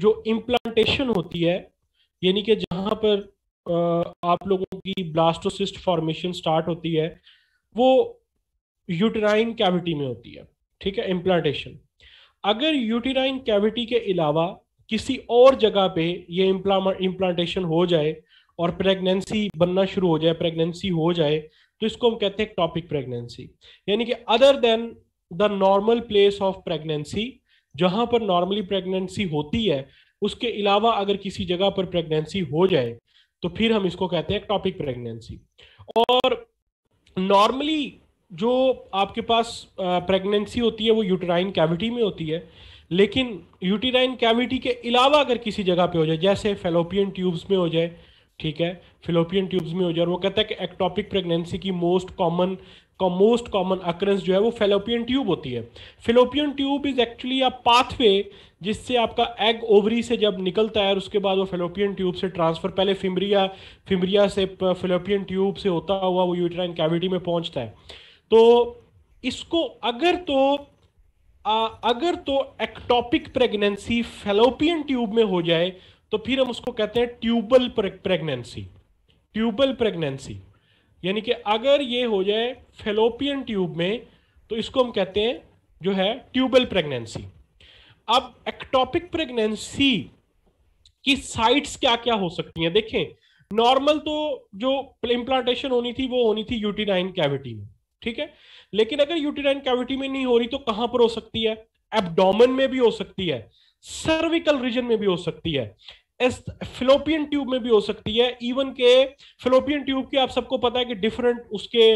जो इम्प्लांटेशन होती है, यानी कि जहां पर आप लोगों की ब्लास्टोसिस्ट फॉर्मेशन स्टार्ट होती है, वो यूटेराइन कैविटी में होती है। ठीक है, इम्प्लांटेशन। अगर यूटेराइन कैविटी के अलावा किसी और जगह पे ये इम्प्लांटेशन हो जाए और प्रेगनेंसी बनना शुरू हो जाए, प्रेगनेंसी हो जाए, तो इसको हम कहते हैं एक्टॉपिक प्रेगनेंसी। यानी कि other than the normal place of pregnancy, जहां पर नॉर्मली प्रेगनेंसी होती है, उसके अलावा अगर किसी जगह पर प्रेगनेंसी हो जाए तो फिर हम इसको कहते हैं एक्टॉपिक प्रेगनेंसी। और नॉर्मली जो आपके पास प्रेगनेंसी होती है वो यूटेराइन कैविटी में होती है, लेकिन यूटेराइन कैविटी के अलावा अगर किसी जगह पे हो जाए, जैसे फेलोपियन ट्यूब्स में हो जाए, ठीक है, फेलोपियन ट्यूब्स में हो जाए, और वो कहता है कि एक्टोपिक प्रेगनेंसी की मोस्ट कॉमन अकरेंस जो है वो फेलोपियन ट्यूब होती है। Fallopian tube is actually a pathway जिससे आपका एग ओवरी से जब निकलता है और उसके बाद वो फेलोपियन ट्यूब से ट्रांसफर, पहले फिम्ब्रिया से फेलोपियन ट्यूब से होता हुआ वो यूटेराइन कैविटी में पहुंचता है। तो इसको अगर तो एक्टोपिक प्रेगनेंसी फेलोपियन ट्यूब में हो जाए तो फिर हम उसको कहते हैं ट्यूबल प्रेगनेंसी। ट्यूबल प्रेगनेंसी यानी कि अगर ये हो जाए फेलोपियन ट्यूब में तो इसको हम कहते हैं जो है ट्यूबल प्रेगनेंसी। अब एक्टोपिक प्रेगनेंसी की साइट्स क्या क्या हो सकती हैं, देखें। नॉर्मल तो जो इम्प्लांटेशन होनी थी वो होनी थी यूटेराइन कैविटी में, ठीक है। लेकिन अगर यूटेराइन कैविटी में नहीं हो रही तो कहां पर हो सकती है? एब्डोमेन में भी हो सकती है, सर्विकल रीजन में भी हो सकती है, फिलोपियन ट्यूब में भी हो सकती है। इवन के फिलोपियन ट्यूब के आप सबको पता है कि डिफरेंट उसके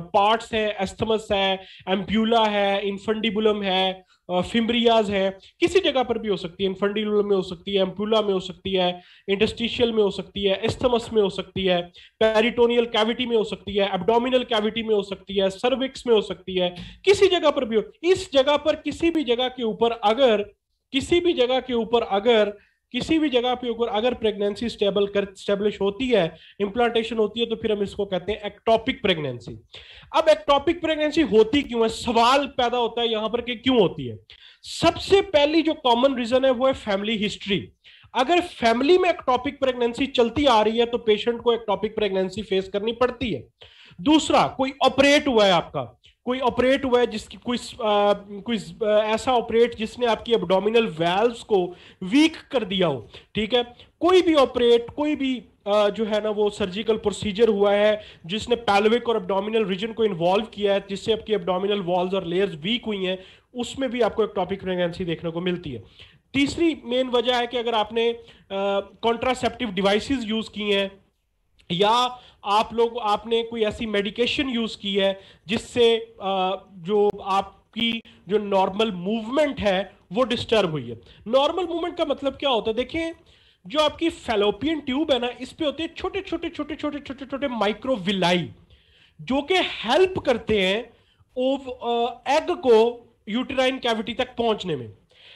पार्ट्स हैं, एस्थमस है, एम्प्यूला है, इनफंडिबुलम है, फिम्ब्रियाज है। किसी जगह पर भी हो सकती है, इनफंडिबुलम में हो सकती है, एम्प्यूला में हो सकती है, इंटरस्टिशियल में हो सकती है, एस्थमस में हो सकती है, पेरिटोनियल कैविटी में हो सकती है, एब्डोमिनल कैविटी में हो सकती है, सर्विक्स में हो सकती है, किसी जगह पर भी हो। इस जगह पर किसी भी जगह के ऊपर अगर किसी भी जगह के ऊपर अगर किसी भी जगह पे अगर प्रेगनेंसी स्टेब्लिश होती है, इंप्लांटेशन होती है, तो फिर हम इसको कहते हैं एक्टोपिक प्रेगनेंसी। अब एक्टोपिक प्रेगनेंसी होती क्यों है, सवाल पैदा होता है यहां पर कि क्यों होती है। सबसे पहली जो कॉमन रीजन है वो है फैमिली हिस्ट्री। अगर फैमिली में एक्टोपिक प्रेगनेंसी चलती आ रही है तो पेशेंट को एक्टोपिक प्रेगनेंसी फेस करनी पड़ती है। दूसरा, कोई ऑपरेट हुआ है, आपका कोई ऑपरेट हुआ है, जिसकी कोई ऐसा ऑपरेट जिसने आपकी एब्डोमिनल वैल्व्स को वीक कर दिया हो, ठीक है। कोई भी जो है ना वो सर्जिकल प्रोसीजर हुआ है जिसने पैल्विक और एब्डोमिनल रीजन को इन्वॉल्व किया है, जिससे आपकी एब्डोमिनल वॉल्स और लेयर्स वीक हुई हैं, उसमें भी आपको एक्टोपिक प्रेगनेंसी देखने को मिलती है। तीसरी मेन वजह है कि अगर आपने कॉन्ट्रासेप्टिव डिवाइसेस यूज किए हैं या आपने कोई ऐसी मेडिकेशन यूज की है जिससे जो आपकी जो नॉर्मल मूवमेंट है वो डिस्टर्ब हुई है। नॉर्मल मूवमेंट का मतलब क्या होता है, देखें, जो आपकी फेलोपियन ट्यूब है ना, इस पे होते हैं छोटे छोटे छोटे छोटे छोटे छोटे माइक्रोविलाई जो कि हेल्प करते हैं एग को यूटेराइन कैविटी तक पहुंचने में।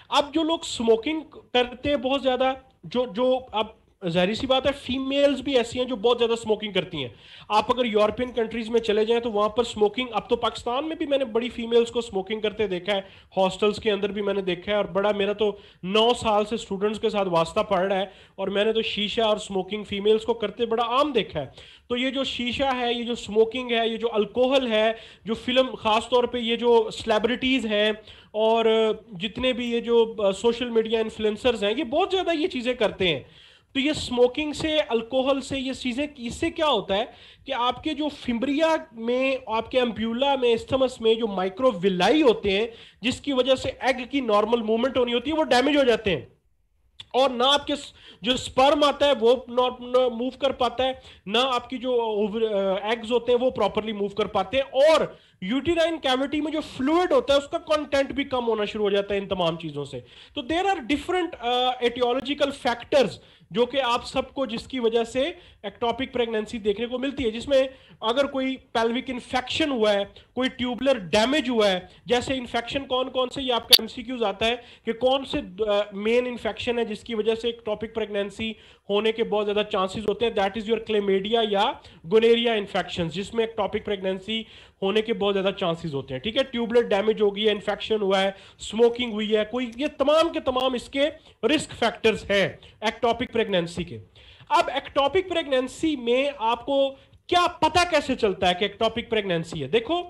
अब जो लोग स्मोकिंग करते हैं बहुत ज्यादा, जो जो अब जाहिर सी बात है फीमेल्स भी ऐसी हैं जो बहुत ज्यादा स्मोकिंग करती हैं। आप अगर यूरोपियन कंट्रीज में चले जाएं तो वहां पर स्मोकिंग, अब तो पाकिस्तान में भी मैंने बड़ी फीमेल्स को स्मोकिंग करते देखा है, हॉस्टल्स के अंदर भी मैंने देखा है। और बड़ा, मेरा तो 9 साल से स्टूडेंट्स के साथ वास्ता पड़ रहा है और मैंने तो शीशा और स्मोकिंग फीमेल्स को करते बड़ा आम देखा है। तो ये जो शीशा है, ये जो स्मोकिंग है, ये जो अल्कोहल है, जो फिल्म, खासतौर पर ये जो सेलिब्रिटीज हैं और जितने भी ये जो सोशल मीडिया इन्फ्लुएंसर्स हैं, ये बहुत ज्यादा ये चीजें करते हैं। तो ये स्मोकिंग से, अल्कोहल से, ये चीजें, इससे क्या होता है कि आपके जो फिम्ब्रिया में, आपके एम्प्यूला में, एस्थमस में जो माइक्रोविलाई होते हैं, जिसकी वजह से एग की नॉर्मल मूवमेंट होनी होती है, वो डैमेज हो जाते हैं। और ना आपके जो स्पर्म आता है वो मूव कर पाता है, ना आपकी जो एग्स होते हैं वो प्रॉपरली मूव कर पाते हैं, और यूटेराइन कैविटी में जो फ्लूइड होता है उसका कंटेंट भी कम होना शुरू हो जाता है इन तमाम चीजों से। तो there are different etiological factors जो कि आप सबको, जिसकी वजह से एक्टोपिक प्रेगनेंसी देखने को मिलती है, जिसमें अगर कोई पेल्विक इन्फेक्शन हुआ है, कोई ट्यूबुलर डैमेज हुआ है, जैसे इन्फेक्शन कौन कौन से, ये आपका एमसीक्यूज आता है कि कौन से मेन इन्फेक्शन है जिसकी वजह से एक्टोपिक प्रेगनेंसी होने के बहुत ज्यादा चांसेस होते हैं। दैट इज योर क्लेमेडिया या गोनेरिया इन्फेक्शन, जिसमें एक्टोपिक प्रेगनेंसी होने के बहुत ज्यादा चांसेस होते हैं। ठीक है, ट्यूबलेट डैमेज हो गई है, इन्फेक्शन हुआ है, स्मोकिंग हुई है कोई, ये तमाम के तमाम इसके रिस्क फैक्टर्स हैं एक्टोपिक प्रेगनेंसी के। अब एक्टोपिक प्रेगनेंसी में आपको क्या पता कैसे चलता है कि एक्टोपिक प्रेगनेंसी है? देखो,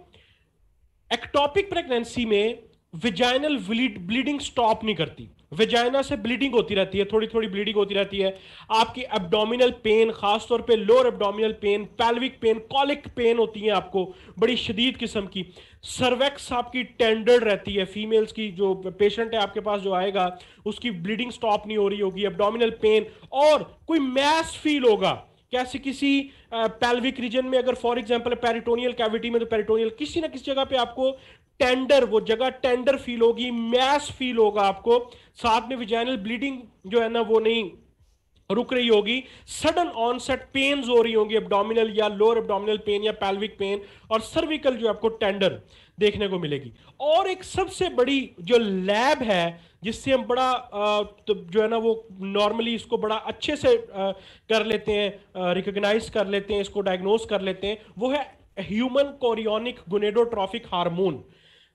एक्टोपिक प्रेगनेंसी में विजाइनल ब्लीडिंग स्टॉप नहीं करती, विजाइना से ब्लीडिंग होती रहती है, थोड़ी थोड़ी ब्लीडिंग होती रहती है। आपकी एब्डोमिनल पेन, खासतौर पे lower abdominal pain, pelvic pain, colic pain होती है आपको बड़ी शदीद किस्म की। सर्वेक्स आपकी टेंडर रहती है, फीमेल्स की जो पेशेंट है आपके पास जो आएगा उसकी ब्लीडिंग स्टॉप नहीं हो रही होगी, एब्डोमिनल पेन, और कोई मैस फील होगा कैसे किसी पैल्विक रीजन में, अगर फॉर एग्जांपल पेरिटोनियल कैविटी में, तो पेरिटोनियल किसी ना किसी जगह पे आपको टेंडर, वो जगह टेंडर फील होगी, मैस फील होगा आपको, साथ में विजाइनल ब्लीडिंग जो है ना वो नहीं रुक रही होगी, सडन ऑनसेट पेन्स हो रही होंगी, एब्डोमिनल या लोअर एब्डोमिनल पेन या पैल्विक पेन, और सर्विकल जो आपको टेंडर देखने को मिलेगी। और एक सबसे बड़ी जो लैब है जिससे हम बड़ा तो जो है ना वो नॉर्मली इसको बड़ा अच्छे से कर लेते हैं, रिकॉग्नाइज कर लेते हैं, इसको डायग्नोज कर लेते हैं, वो है ह्यूमन कोरियोनिक गोनेडोट्रोफिक हार्मोन।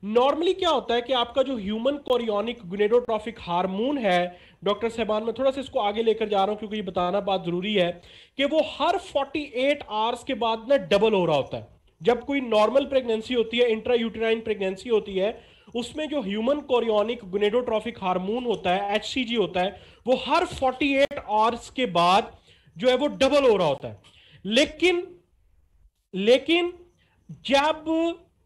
नॉर्मली क्या होता है कि आपका जो ह्यूमन कोरियोनिक गोनेडोट्रोफिक हार्मोन है, डॉक्टर साहबान, मैं थोड़ा सा इसको आगे लेकर जा रहा हूं क्योंकि ये बताना बात जरूरी है कि वो हर 48 आवर्स के बाद ना डबल हो रहा होता है। जब कोई नॉर्मल प्रेगनेंसी होती है, इंट्रा यूटेराइन प्रेगनेंसी होती है, उसमें जो ह्यूमन कोरियोनिक गोनेडोट्रोफिक हार्मोन होता है, एचसीजी होता है, वो हर 48 आवर्स के बाद जो है वो डबल हो रहा होता है। लेकिन जब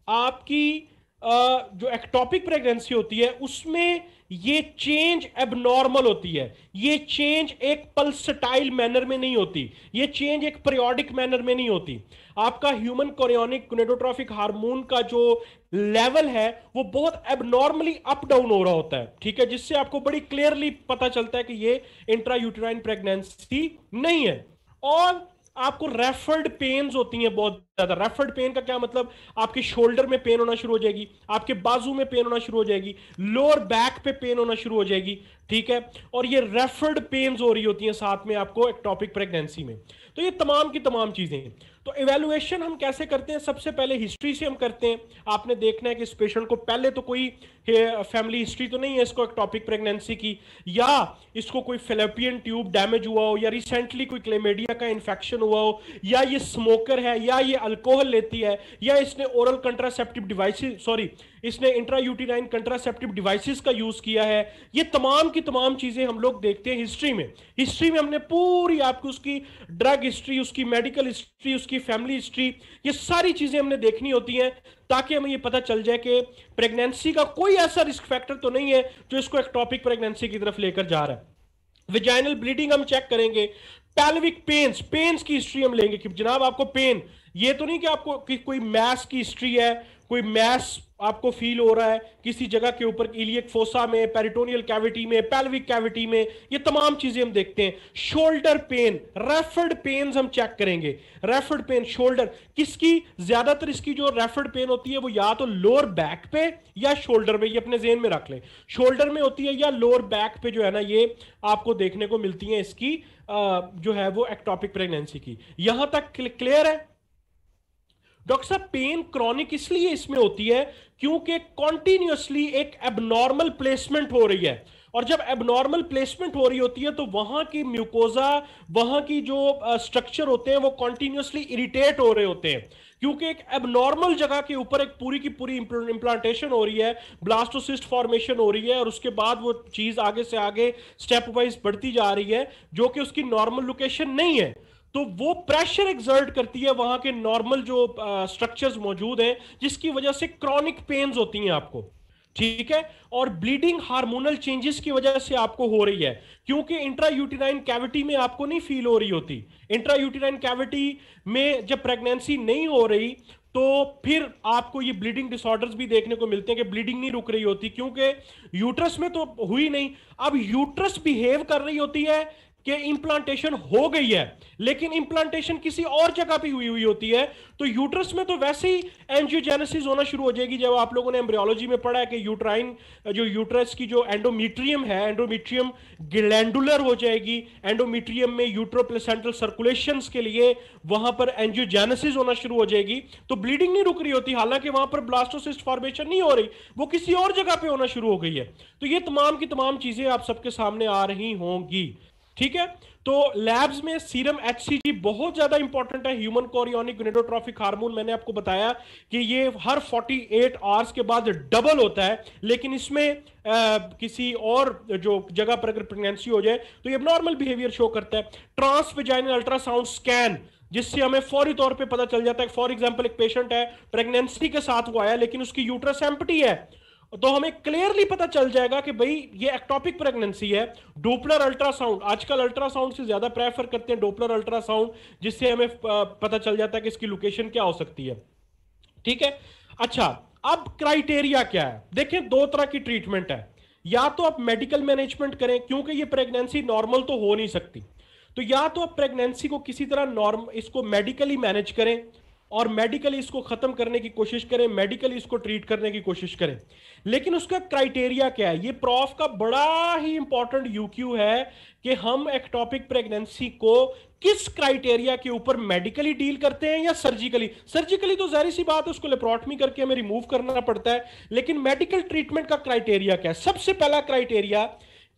आपकी जो एक्टोपिक प्रेगनेंसी होती है उसमें ये चेंज एबनॉर्मल होती है। ये चेंज एक पल्सटाइल मैनर में नहीं होती, ये चेंज एक पीरियोडिक मैनर में नहीं होती। आपका ह्यूमन कोरियोनिक गोनेडोट्रोफिक हार्मोन का जो लेवल है वो बहुत एबनॉर्मली अप डाउन हो रहा होता है। ठीक है, जिससे आपको बड़ी क्लियरली पता चलता है कि ये इंट्रा यूटेराइन प्रेगनेंसी नहीं है। और आपको रेफर्ड पेन्स होती हैं बहुत ज्यादा। रेफर्ड पेन का क्या मतलब? आपके शोल्डर में पेन होना शुरू हो जाएगी, आपके बाजू में पेन होना शुरू हो जाएगी, लोअर बैक पे पेन होना शुरू हो जाएगी। ठीक है, और ये रेफर्ड पेन्स हो रही होती हैं साथ में आपको एक्टोपिक प्रेगनेंसी में। तो ये तमाम की तमाम चीजें हैं। तो इवेलुएशन हम कैसे करते हैं? सबसे पहले हिस्ट्री से हम करते हैं। आपने देखना है कि इस पेशेंट को पहले तो कोई फैमिली हिस्ट्री तो नहीं है इसको एक्टोपिक प्रेगनेंसी की, या इसको कोई फेलोपियन ट्यूब डैमेज हुआ हो, या रिसेंटली कोई क्लेमेडिया का इन्फेक्शन हुआ हो, या ये स्मोकर है, या ये अल्कोहल लेती है, या इसने ओरल कंट्रासेप्टिव डिवाइसेस, सॉरी, इसने इंट्रायूटेराइन कंट्रासेप्टिव डिवाइसेस का यूज किया है। ये तमाम की तमाम चीजें हम लोग देखते हैं हिस्ट्री में। हिस्ट्री में हमने पूरी आपको उसकी ड्रग हिस्ट्री, उसकी मेडिकल हिस्ट्री, उसकी फैमिली हिस्ट्री, ये सारी चीजें हमने देखनी होती हैं ताकि हमें ये पता चल जाए कि प्रेगनेंसी का कोई ऐसा रिस्क फैक्टर तो नहीं है जो इसको एक्टोपिक प्रेगनेंसी की तरफ लेकर जा रहा है। विजाइनल ब्लीडिंग हम चेक करेंगे, पैल्विक पेन्स की हिस्ट्री हम लेंगे कि जनाब आपको पेन, ये तो नहीं कि आपको कोई मैस की हिस्ट्री है, कोई मैस आपको फील हो रहा है किसी जगह के ऊपर, इलियक फोसा में, पेरिटोनियल कैविटी में, पैल्विक कैविटी में, ये तमाम चीजें हम देखते हैं। शोल्डर पेन, रेफर्ड पेन्स हम चेक करेंगे। रेफर्ड पेन शोल्डर किसकी, ज्यादातर इसकी जो रेफर्ड पेन होती है वो या तो लोअर बैक पे या शोल्डर में, ये अपने जेहन में रख लें, शोल्डर में होती है या लोअर बैक पे जो है ना, ये आपको देखने को मिलती है इसकी जो है वो एक्टोपिक प्रेगनेंसी की। यहां तक क्लियर है? डॉक्टर साहब, पेन क्रॉनिक इसलिए इसमें होती है क्योंकि कॉन्टिन्यूसली एक एबनॉर्मल प्लेसमेंट हो रही है, और जब एबनॉर्मल प्लेसमेंट हो रही होती है तो वहां की म्यूकोजा, वहां की जो स्ट्रक्चर होते हैं वो कॉन्टिन्यूसली इरिटेट हो रहे होते हैं, क्योंकि एक एबनॉर्मल जगह के ऊपर एक पूरी की पूरी इंप्लांटेशन हो रही है, ब्लास्टोसिस्ट फॉर्मेशन हो रही है, और उसके बाद वो चीज आगे से आगे स्टेप वाइज बढ़ती जा रही है जो कि उसकी नॉर्मल लोकेशन नहीं है। तो वो प्रेशर एक्सर्ट करती है वहां के नॉर्मल जो स्ट्रक्चर्स मौजूद हैं, जिसकी वजह से क्रॉनिक पेन्स होती हैं आपको। ठीक है, और ब्लीडिंग हार्मोनल चेंजेस की वजह से आपको हो रही है, क्योंकि इंट्रायूटेराइन कैविटी में आपको नहीं फील हो रही होती। इंट्रायूटेराइन कैविटी में जब प्रेगनेंसी नहीं हो रही तो फिर आपको ये ब्लीडिंग डिसऑर्डर्स भी देखने को मिलते हैं कि ब्लीडिंग नहीं रुक रही होती, क्योंकि यूट्रस में तो हुई नहीं, अब यूट्रस बिहेव कर रही होती है कि इंप्लांटेशन हो गई है, लेकिन इंप्लांटेशन किसी और जगह पे हुई होती है, तो यूट्रस में तो वैसे ही एंजियोजेनेसिस होना शुरू हो जाएगी। जब आप लोगों ने एम्ब्रियोलॉजी में पढ़ा है कि यूट्राइन जो यूट्रस की जो एंडोमीट्रियम है, एंडोमीट्रियम ग्लैंडुलर हो जाएगी, एंडोमीट्रियम में यूट्रोप्लेसेंटल सर्कुलेशंस के लिए वहां पर एंजियोजेनेसिस होना शुरू हो जाएगी, तो ब्लीडिंग नहीं रुक रही होती, हालांकि वहां पर ब्लास्टोसिस्ट फॉर्मेशन नहीं हो रही, वो किसी और जगह पे होना शुरू हो गई है। तो ये तमाम की तमाम चीजें आप सबके सामने आ रही होंगी, ठीक है। तो लैब्स में सीरम एचसीजी बहुत ज्यादा इंपॉर्टेंट है। ह्यूमन कोरियोनिक गोनेडोट्रोफिक हार्मोन मैंने आपको बताया कि ये हर 48 आवर्स के बाद डबल होता है, लेकिन इसमें किसी और जो जगह पर अगर प्रेगनेंसी हो जाए तो ये नॉर्मल बिहेवियर शो करता है। ट्रांसवेजाइनल अल्ट्रासाउंड स्कैन, जिससे हमें फौरी तौर पे पता चल जाता है। फॉर एग्जांपल एक पेशेंट है, प्रेगनेंसी के साथ वो आया लेकिन उसकी यूट्रस एम्प्टी है, तो हमें क्लियरली पता चल जाएगा कि भाई ये एक्टोपिक प्रेगनेंसी है। डोपलर अल्ट्रासाउंड, आजकल अल्ट्रासाउंड से ज्यादा प्रेफर करते हैं डोपलर अल्ट्रासाउंड, जिससे हमें पता चल जाता है कि इसकी लोकेशन क्या हो सकती है, ठीक है। अच्छा, अब क्राइटेरिया क्या है? देखें, दो तरह की ट्रीटमेंट है। या तो आप मेडिकल मैनेजमेंट करें, क्योंकि ये प्रेगनेंसी नॉर्मल तो हो नहीं सकती, तो या तो आप प्रेगनेंसी को किसी तरह नॉर्म इसको मेडिकली मैनेज करें और मेडिकली इसको खत्म करने की कोशिश करें, मेडिकली इसको ट्रीट करने की कोशिश करें। लेकिन उसका क्राइटेरिया क्या है? ये प्रॉफ का बड़ा ही इंपॉर्टेंट यूक्यू है कि हम एक्टोपिक प्रेगनेंसी को किस क्राइटेरिया के ऊपर मेडिकली डील करते हैं या सर्जिकली। सर्जिकली तो जाहिर सी बात है, उसको लेप्रोटमी करके हमें रिमूव करना पड़ता है, लेकिन मेडिकल ट्रीटमेंट का क्राइटेरिया क्या है? सबसे पहला क्राइटेरिया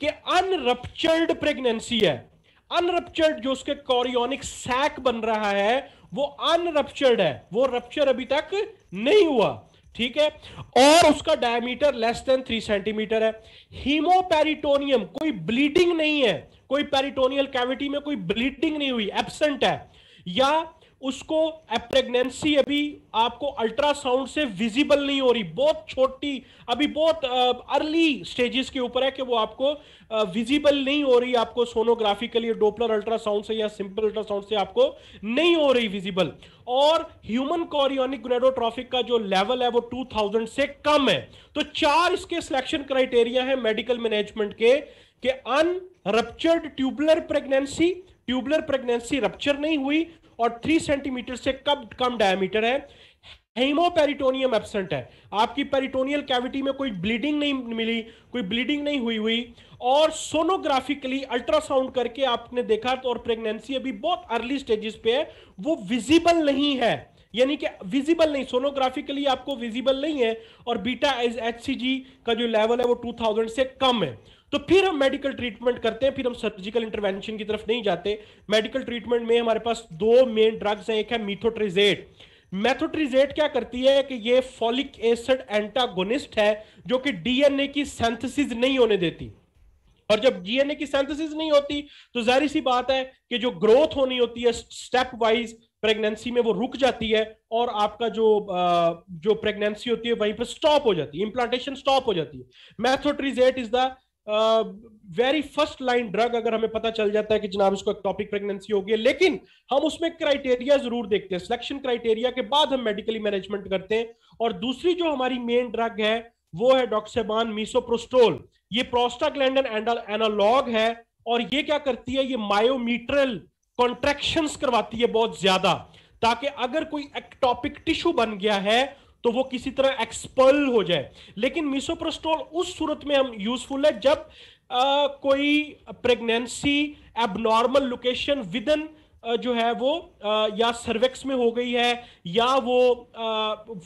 कि अनरप्चर्ड प्रेगनेंसी है। अनरप्चर्ड, जो उसके कोरियोनिक सैक बन रहा है वो अनरप्चर्ड है, वो रप्चर अभी तक नहीं हुआ, ठीक है, और उसका डायमीटर लेस देन 3 सेंटीमीटर है। हीमोपेरिटोनियम, कोई ब्लीडिंग नहीं है, कोई पेरिटोनियल कैविटी में कोई ब्लीडिंग नहीं हुई, एब्सेंट है, या उसको प्रेगनेंसी अभी आपको अल्ट्रासाउंड से विजिबल नहीं हो रही, बहुत छोटी, अभी बहुत अर्ली स्टेजेस के ऊपर है कि वो आपको विजिबल नहीं हो रही, आपको सोनोग्राफिकली डोपलर अल्ट्रासाउंड से या सिंपल अल्ट्रासाउंड से आपको नहीं हो रही विजिबल। और ह्यूमन कोरियोनिक गोनेडोट्रोफिक का जो लेवल है वो 2000 से कम है। तो 4 इसके सिलेक्शन क्राइटेरिया है मेडिकल मैनेजमेंट के, कि unruptured tubular pregnancy, tubular pregnancy rupture नहीं हुई और 3 सेंटीमीटर से कम डायमीटर है। हेमोपेरिटोनियम एब्सेंट है, आपकी पेरिटोनियल कैविटी में कोई ब्लीडिंग नहीं मिली, कोई ब्लीडिंग नहीं हुई, और सोनोग्राफिकली अल्ट्रासाउंड करके आपने देखा तो, और प्रेगनेंसी अभी बहुत अर्ली स्टेजेस पे है, वो विजिबल नहीं है, यानी कि विजिबल नहीं, सोनोग्राफिकली आपको विजिबल नहीं है, और बीटा एचसीजी का जो लेवल है वो 2000 से कम है। तो फिर हम मेडिकल ट्रीटमेंट करते हैं, फिर हम सर्जिकल इंटरवेंशन की तरफ नहीं जाते। मेडिकल ट्रीटमेंट में हमारे पास 2 मेन ड्रग्स हैं, एक है मेथोट्रिजेट। मेथोट्रिजेट क्या करती है कि ये फॉलिक एसिड एंटागोनिस्ट है, जो कि डीएनए की सिंथेसिस नहीं होने देती, और जब डीएनए की सिंथेसिस नहीं होती तो जाहिर सी बात है कि जो ग्रोथ होनी होती है स्टेप वाइज प्रेगनेंसी में वो रुक जाती है, और आपका जो प्रेगनेंसी होती है वहीं पर स्टॉप हो जाती है, इंप्लांटेशन स्टॉप हो जाती है। Methotrexate is the very first line drug, अगर हमें पता चल जाता है कि जनाब इसको एक्टोपिक प्रेगनेंसी हो गई है, लेकिन हम उसमें क्राइटेरिया जरूर देखते हैं, सिलेक्शन क्राइटेरिया के बाद हम मेडिकली मैनेजमेंट करते हैं। और दूसरी जो हमारी मेन ड्रग है वो है डॉक्सेबान मीसोप्रोस्टोल। ये प्रोस्टाग्लैंडिन एनालॉग है, और ये क्या करती है, ये मायोमीट्रल कॉन्ट्रैक्शंस करवाती है बहुत ज्यादा, ताकि अगर कोई एक्टोपिक टिश्यू बन गया है तो वो किसी तरह एक्सपल हो जाए। लेकिन मीसोप्रोस्टोल उस सूरत में हम यूजफुल है जब कोई प्रेगनेंसी एबनॉर्मल लोकेशन विदन जो है वो या सर्वेक्स में हो गई है, या वो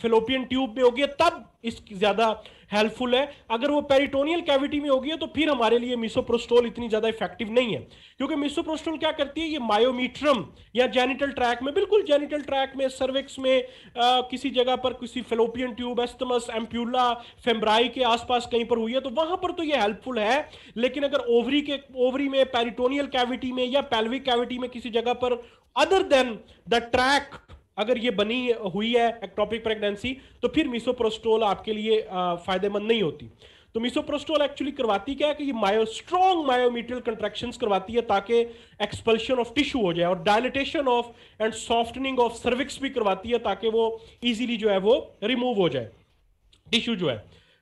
फेलोपियन ट्यूब में हो गई है, तब इसकी ज्यादा हेल्पफुल है। अगर वो पेरिटोनियल कैविटी में हो गई है तो फिर हमारे लिए मीसोप्रोस्टोल इतनी ज्यादा इफेक्टिव नहीं है, क्योंकि मीसोप्रोस्टोल क्या करती है, ये मायोमीट्रम या जेनिटल ट्रैक में, बिल्कुल जेनिटल ट्रैक में, सर्विक्स में, किसी जगह पर, किसी फेलोपियन ट्यूब, एस्थमस, एम्प्यूला, फेम्ब्राई के आसपास कहीं पर हुई है तो वहां पर तो ये हेल्पफुल है। लेकिन अगर ओवरी में, पेरिटोनियल कैविटी में या पेल्विक कैविटी में किसी जगह पर अदर देन द ट्रैक अगर ये बनी हुई है एक्टोपिक प्रेगनेंसी, तो फिर मीसोप्रोस्टोल आपके लिए फायदेमंद नहीं होती। तो मीसोप्रोस्टोल एक्चुअली करवाती क्या है कि ये स्ट्रॉन्ग मायोमीट्रियल कंट्रैक्शंस करवाती है ताकि एक्सपल्शन ऑफ टिश्यू हो जाए, और dilatation of and softening of cervix भी करवाती है ताकि वो इजीली जो है वो रिमूव हो जाए टिश्यू जो है,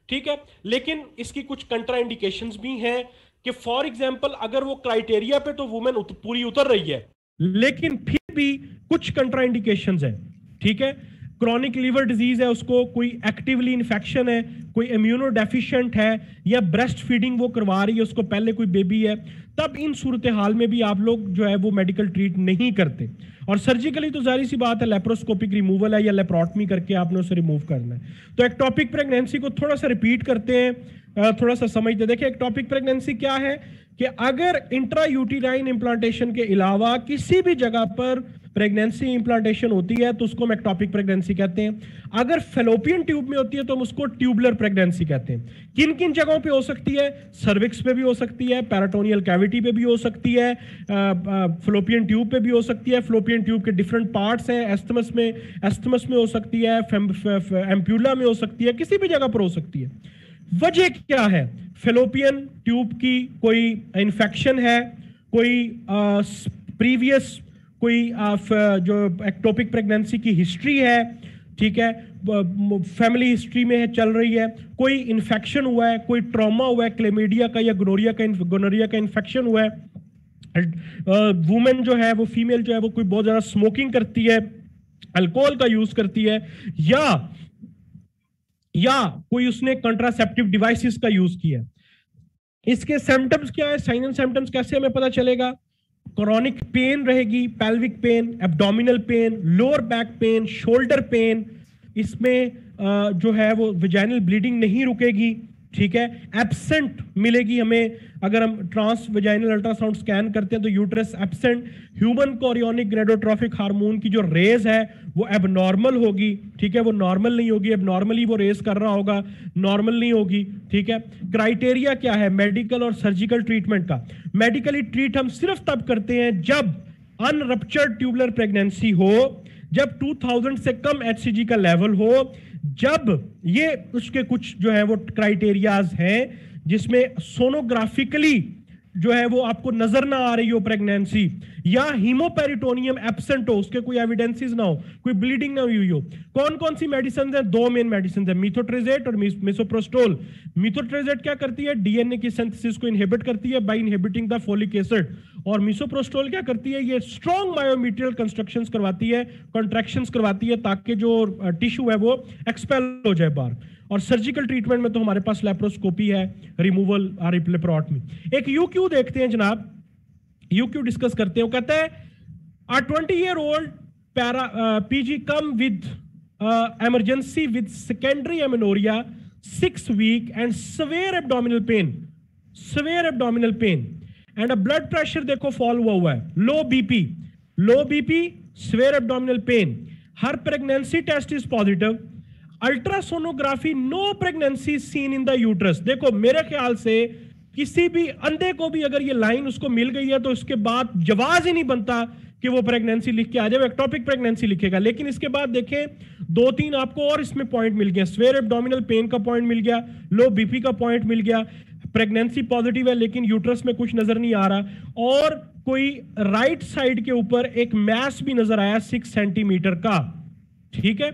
ठीक है। लेकिन इसकी कुछ कंट्राइंडिकेशंस भी हैं, कि फॉर एग्जाम्पल अगर वो क्राइटेरिया पे तो वुमेन पूरी उतर रही है, लेकिन फिर भी कुछ कंट्राइंडिकेशंस है, ठीक है, क्रॉनिक लीवर डिजीज है, उसको कोई एक्टिवली इन्फेक्शन है, कोई इम्यूनो डेफिशिएंट है, या ब्रेस्ट फीडिंग वो करवा रही है, उसको पहले कोई बेबी है, तब इन सूरत हाल में भी आप लोग जो है वो मेडिकल ट्रीट नहीं करते। और सर्जिकली तो जाहिर सी बात है, लेप्रोस्कोपिक रिमूवल है या लेप्रोटमी करके आपने उसे रिमूव करना है। तो एक्टोपिक प्रेगनेंसी को थोड़ा सा रिपीट करते हैं, थोड़ा सा समझते। देखिए एक्टोपिक प्रेगनेंसी क्या है कि अगर इंट्रा यूटिराइन इंप्लांटेशन के अलावा किसी भी जगह पर प्रेगनेंसी इंप्लांटेशन होती है तो उसको हम एक्टोपिक प्रेगनेंसी कहते हैं। अगर फेलोपियन ट्यूब में होती है तो हम उसको ट्यूबुलर प्रेगनेंसी कहते हैं। किन किन जगहों पे हो सकती है? सर्विक्स पे भी हो सकती है, पेरिटोनियल कैविटी पे भी हो सकती है, फेलोपियन ट्यूब पे भी हो सकती है। फेलोपियन ट्यूब के डिफरेंट पार्ट्स हैं, एस्थमस में हो सकती है, एम्प्यूला में हो सकती है, किसी भी जगह पर हो सकती है। वजह क्या है? फेलोपियन ट्यूब की कोई इन्फेक्शन है, कोई प्रीवियस कोई जो एक्टोपिक प्रेगनेंसी की हिस्ट्री है, ठीक है, फैमिली हिस्ट्री में है, चल रही है, कोई इन्फेक्शन हुआ है, कोई ट्रॉमा हुआ है, क्लेमीडिया का या गोनोरिया का इन्फेक्शन हुआ है, वुमेन जो है वो फीमेल जो है वो कोई बहुत ज्यादा स्मोकिंग करती है, अल्कोहल का यूज करती है, या कोई उसने कंट्रासेप्टिव डिवाइसेस का यूज किया। इसके सिम्टम्स क्या है? साइन एंड सिम्टम्स कैसे हमें पता चलेगा? क्रॉनिक पेन रहेगी, pelvic pain, abdominal pain, lower back pain, shoulder pain, इसमें जो है वो वेजाइनल ब्लीडिंग नहीं रुकेगी, ठीक है, एब्सेंट मिलेगी हमें। अगर हम ट्रांस वेजाइनल अल्ट्रासाउंड स्कैन करते हैं तो uterus absent, human chorionic gonadotrophic hormone की जो रेज है वो एबनॉर्मल होगी, ठीक है, वो नॉर्मल नहीं होगी, एबनॉर्मली वो रेज कर रहा होगा, नॉर्मल नहीं होगी, ठीक है। क्राइटेरिया क्या है मेडिकल और सर्जिकल ट्रीटमेंट का? मेडिकली ट्रीट हम सिर्फ तब करते हैं जब अनरप्चर्ड ट्यूबुलर प्रेगनेंसी हो, जब 2000 से कम एचसीजी का लेवल हो, जब ये उसके कुछ जो है वो क्राइटेरियाज हैं जिसमें सोनोग्राफिकली जो है वो आपको नजर ना आ रही हो प्रेगनेंसी, या हीमोपेरिटोनियम एब्सेंट हो, उसके कोई एविडेंसेस ना हो, कोई ब्लीडिंग ना हुई हो। कौन कौन सी मेडिसिन है? दो मेन मेडिसिन है, मीथोट्रेजेट और मिसोप्रोस्टोल। मीथोट्रेजेट क्या करती है? डीएनए की सिंथेसिस को इनहिबिट करती है by inhibiting the folic acid, और मिसोप्रोस्टोल क्या करती है? ये स्ट्रॉन्ग मायोमेट्रियल कंस्ट्रक्शंस करवाती है, कॉन्ट्रैक्शंस करवाती है, ताकि जो टिश्यू है वो एक्सपेल हो जाए बाहर। और सर्जिकल ट्रीटमेंट में तो हमारे पास लेप्रोस्कोपी है, रिमूवल और लेप्रोटमी। एक यूक्यू देखते हैं जनाब, यूक्यू डिस्कस करते हैं। वो कहता है a 20-year-old PG come with emergency with secondary amenorrhea, 6 week and severe abdominal pain and a blood pressure देखो फॉल हुआ है, low BP, severe abdominal pain, her pregnancy test is positive, ultrasonography, no pregnancy seen in the uterus. देखो मेरे ख्याल से किसी भी अंधे को भी अगर ये लाइन उसको मिल गई है तो इसके बाद जवाब ही नहीं बनता कि वो प्रेगनेंसी लिख के आ जाए, एक्टोपिक प्रेगनेंसी लिखेगा। लेकिन इसके बाद देखें 2-3 आपको और इसमें पॉइंट मिल गया, स्वेयर एब्डोमिनल पेन का पॉइंट मिल गया, लो बीपी का पॉइंट मिल गया, प्रेगनेंसी पॉजिटिव है लेकिन यूट्रस में कुछ नजर नहीं आ रहा, और कोई राइट साइड के ऊपर एक मैस भी नजर आया 6 सेंटीमीटर का, ठीक है।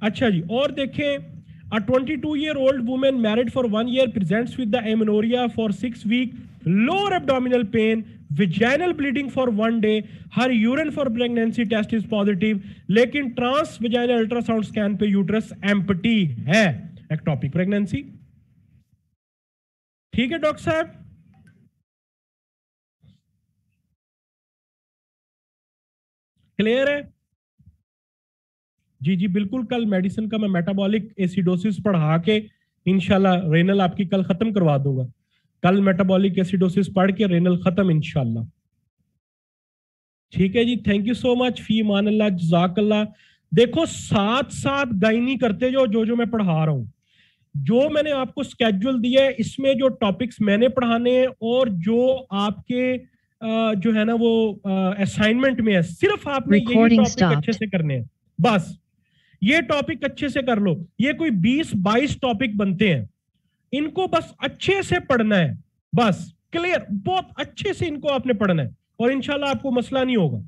अच्छा जी, और देखें a 22-year-old woman married for 1 year presents with the amenorrhea for 6 weeks, lower abdominal pain, vaginal bleeding for 1 day, her urine for pregnancy test is positive, लेकिन ट्रांस वेजाइनल अल्ट्रासाउंड स्कैन पे uterus empty है, ectopic pregnancy. ठीक है doctor साहब, clear है? जी जी बिल्कुल, कल medicine का मैं मेटाबॉलिक एसिडोसिस पढ़ा के इंशाल्लाह रेनल आपकी कल खत्म करवा दूंगा। कल मेटाबॉलिक एसिडोसिस पढ़ के रेनल खत्म इंशाल्लाह। ठीक है जी, थैंक यू सो मच, फी मान अल्लाह, जज़ाकल्लाह। देखो साथ साथ गायनी करते जो मैं पढ़ा रहा हूं, जो मैंने आपको स्केड्यूल दिया है इसमें जो टॉपिक्स मैंने पढ़ाने हैं और जो आपके जो है ना वो असाइनमेंट में है, सिर्फ आपने यही टॉपिक अच्छे से करने हैं, बस ये टॉपिक अच्छे से कर लो। ये कोई 20-22 टॉपिक बनते हैं, इनको बस अच्छे से पढ़ना है, बस क्लियर, बहुत अच्छे से इनको आपने पढ़ना है और इंशाल्लाह आपको मसला नहीं होगा।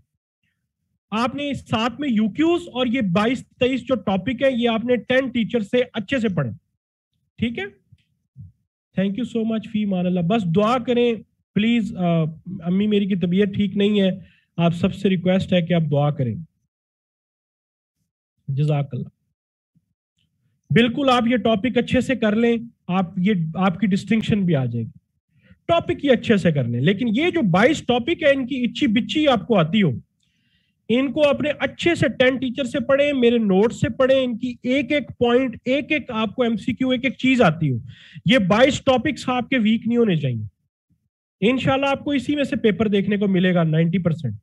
आपने साथ में यूक्यूज और ये 22-23 जो टॉपिक है ये आपने 10 टीचर से अच्छे से पढ़े, ठीक है। थैंक यू सो मच फी मान अल्लाह। बस दुआ करें प्लीज, अम्मी मेरी की तबीयत ठीक नहीं है, आप सबसे रिक्वेस्ट है कि आप दुआ करें। जज़ाकल्लाह। बिल्कुल आप ये टॉपिक अच्छे से कर लें, आप ये आपकी डिस्टिंक्शन भी आ जाएगी। टॉपिक ये अच्छे से कर लें, लेकिन ये जो 22 टॉपिक है इनकी इच्छी बिच्छी आपको आती हो, इनको अपने अच्छे से 10 टीचर से पढ़ें, मेरे नोट से पढ़ें, इनकी एक एक पॉइंट, एक एक आपको एमसीक्यू, एक एक चीज आती हो। ये 22 टॉपिक्स आपके वीक नहीं होने चाहिए। इंशाल्लाह आपको इसी में से पेपर देखने को मिलेगा 90%।